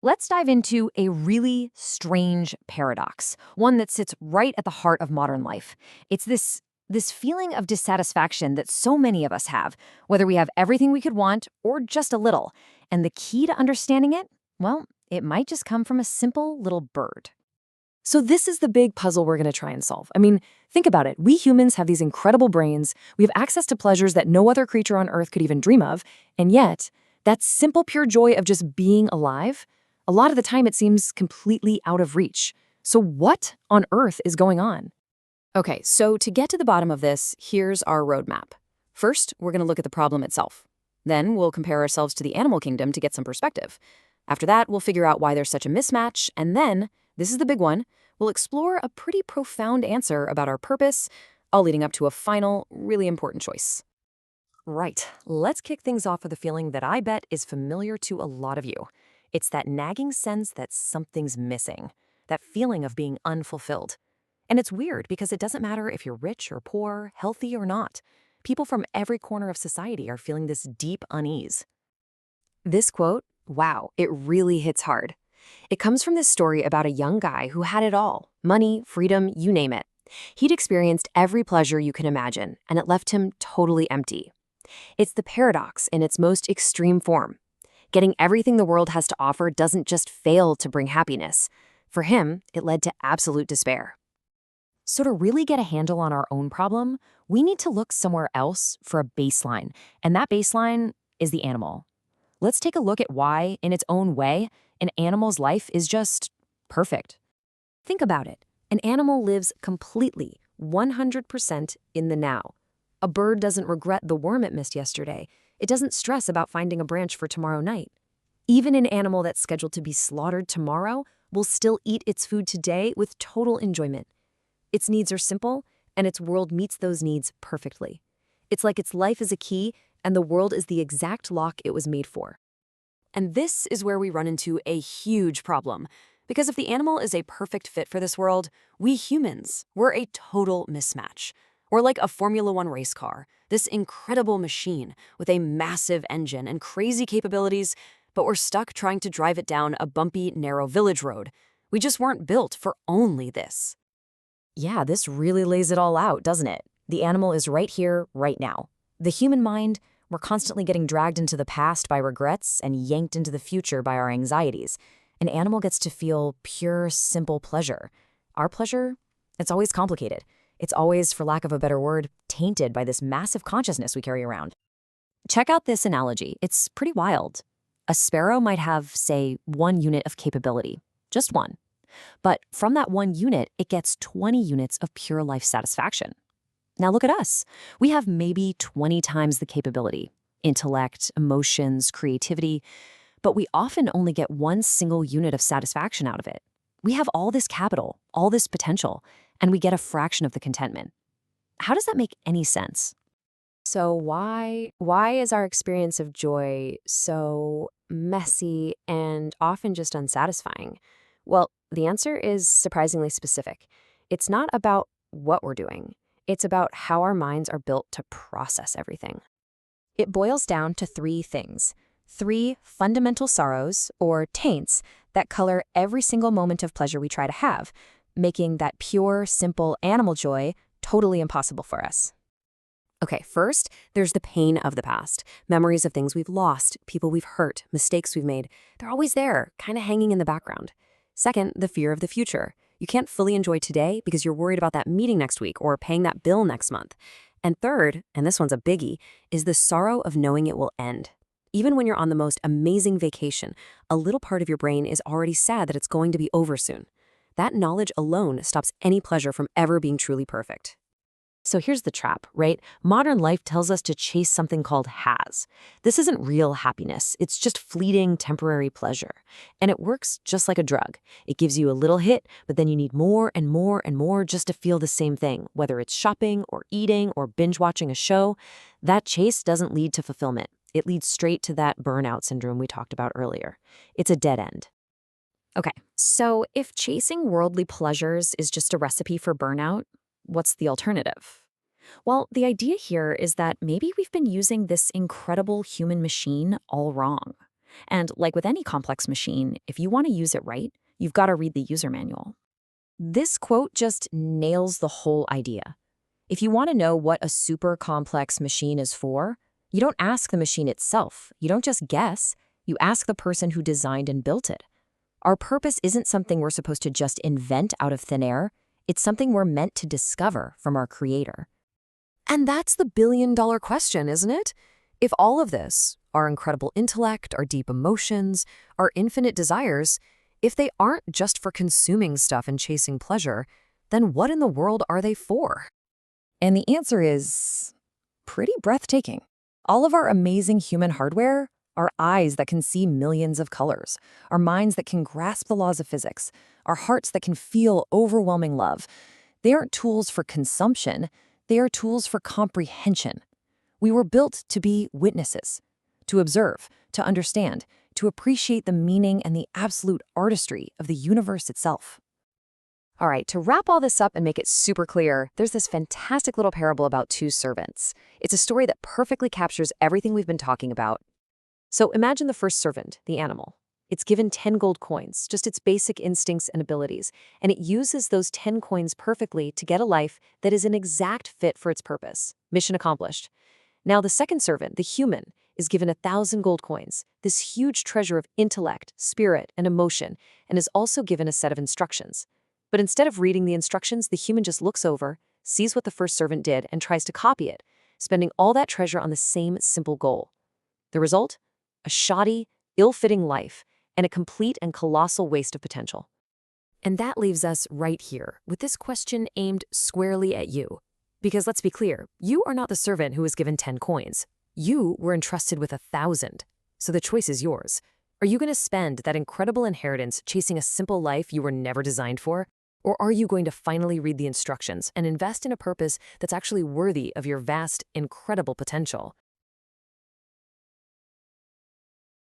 Let's dive into a really strange paradox, one that sits right at the heart of modern life. It's this feeling of dissatisfaction that so many of us have, whether we have everything we could want or just a little. And the key to understanding it, well, it might just come from a simple little bird. So this is the big puzzle we're going to try and solve. I mean, think about it. We humans have these incredible brains. We have access to pleasures that no other creature on Earth could even dream of. And yet, that simple, pure joy of just being alive, a lot of the time it seems completely out of reach. So what on earth is going on? Okay, so to get to the bottom of this, here's our roadmap. First, we're going to look at the problem itself. Then we'll compare ourselves to the animal kingdom to get some perspective. After that, we'll figure out why there's such a mismatch. And then, this is the big one, we'll explore a pretty profound answer about our purpose, all leading up to a final, really important choice. Right, let's kick things off with a feeling that I bet is familiar to a lot of you. It's that nagging sense that something's missing, that feeling of being unfulfilled. And it's weird because it doesn't matter if you're rich or poor, healthy or not. People from every corner of society are feeling this deep unease. This quote, wow, it really hits hard. It comes from this story about a young guy who had it all, money, freedom, you name it. He'd experienced every pleasure you can imagine, and it left him totally empty. It's the paradox in its most extreme form. Getting everything the world has to offer doesn't just fail to bring happiness. For him, it led to absolute despair. So to really get a handle on our own problem, we need to look somewhere else for a baseline, and that baseline is the animal. Let's take a look at why, in its own way, an animal's life is just perfect. Think about it. An animal lives completely, 100% in the now. A bird doesn't regret the worm it missed yesterday. It doesn't stress about finding a branch for tomorrow night. Even an animal that's scheduled to be slaughtered tomorrow will still eat its food today with total enjoyment. Its needs are simple, and its world meets those needs perfectly. It's like its life is a key, and the world is the exact lock it was made for. And this is where we run into a huge problem. Because if the animal is a perfect fit for this world, we humans, we're a total mismatch. We're like a Formula One race car, this incredible machine with a massive engine and crazy capabilities, but we're stuck trying to drive it down a bumpy, narrow village road. We just weren't built for only this. Yeah, this really lays it all out, doesn't it? The animal is right here, right now. The human mind, we're constantly getting dragged into the past by regrets and yanked into the future by our anxieties. An animal gets to feel pure, simple pleasure. Our pleasure, it's always complicated. It's always, for lack of a better word, tainted by this massive consciousness we carry around. Check out this analogy. It's pretty wild. A sparrow might have, say, 1 unit of capability. Just one. But from that 1 unit, it gets 20 units of pure life satisfaction. Now look at us. We have maybe 20 times the capability, intellect, emotions, creativity, but we often only get 1 single unit of satisfaction out of it. We have all this capital, all this potential, and we get a fraction of the contentment. How does that make any sense? So why is our experience of joy so messy and often just unsatisfying? Well, the answer is surprisingly specific. It's not about what we're doing. It's about how our minds are built to process everything. It boils down to 3 things. 3 fundamental sorrows, or taints, that color every single moment of pleasure we try to have, making that pure, simple animal joy totally impossible for us. Okay, first, there's the pain of the past. Memories of things we've lost, people we've hurt, mistakes we've made. They're always there, kind of hanging in the background. Second, the fear of the future. You can't fully enjoy today because you're worried about that meeting next week or paying that bill next month. And third, and this one's a biggie, is the sorrow of knowing it will end. Even when you're on the most amazing vacation, a little part of your brain is already sad that it's going to be over soon. That knowledge alone stops any pleasure from ever being truly perfect. So here's the trap, right? Modern life tells us to chase something called has. This isn't real happiness. It's just fleeting, temporary pleasure. And it works just like a drug. It gives you a little hit, but then you need more and more and more just to feel the same thing, whether it's shopping or eating or binge watching a show. That chase doesn't lead to fulfillment. It leads straight to that burnout syndrome we talked about earlier. It's a dead end. Okay, so if chasing worldly pleasures is just a recipe for burnout, what's the alternative? Well, the idea here is that maybe we've been using this incredible human machine all wrong. And like with any complex machine, if you want to use it right, you've got to read the user manual. This quote just nails the whole idea. If you want to know what a super complex machine is for, you don't ask the machine itself. You don't just guess. You ask the person who designed and built it. Our purpose isn't something we're supposed to just invent out of thin air. It's something we're meant to discover from our creator. And that's the billion-dollar question, isn't it? If all of this, our incredible intellect, our deep emotions, our infinite desires, if they aren't just for consuming stuff and chasing pleasure, then what in the world are they for? And the answer is pretty breathtaking. All of our amazing human hardware, our eyes that can see millions of colors, our minds that can grasp the laws of physics, our hearts that can feel overwhelming love, they aren't tools for consumption, they are tools for comprehension. We were built to be witnesses, to observe, to understand, to appreciate the meaning and the absolute artistry of the universe itself. All right, to wrap all this up and make it super clear, there's this fantastic little parable about two servants. It's a story that perfectly captures everything we've been talking about. So imagine the first servant, the animal. It's given 10 gold coins, just its basic instincts and abilities, and it uses those 10 coins perfectly to get a life that is an exact fit for its purpose. Mission accomplished. Now the second servant, the human, is given 1,000 gold coins, this huge treasure of intellect, spirit, and emotion, and is also given a set of instructions. But instead of reading the instructions, the human just looks over, sees what the first servant did, and tries to copy it, spending all that treasure on the same simple goal. The result? A shoddy, ill-fitting life, and a complete and colossal waste of potential. And that leaves us right here, with this question aimed squarely at you. Because let's be clear, you are not the servant who was given 10 coins. You were entrusted with 1,000. So the choice is yours. Are you going to spend that incredible inheritance chasing a simple life you were never designed for? Or are you going to finally read the instructions and invest in a purpose that's actually worthy of your vast, incredible potential?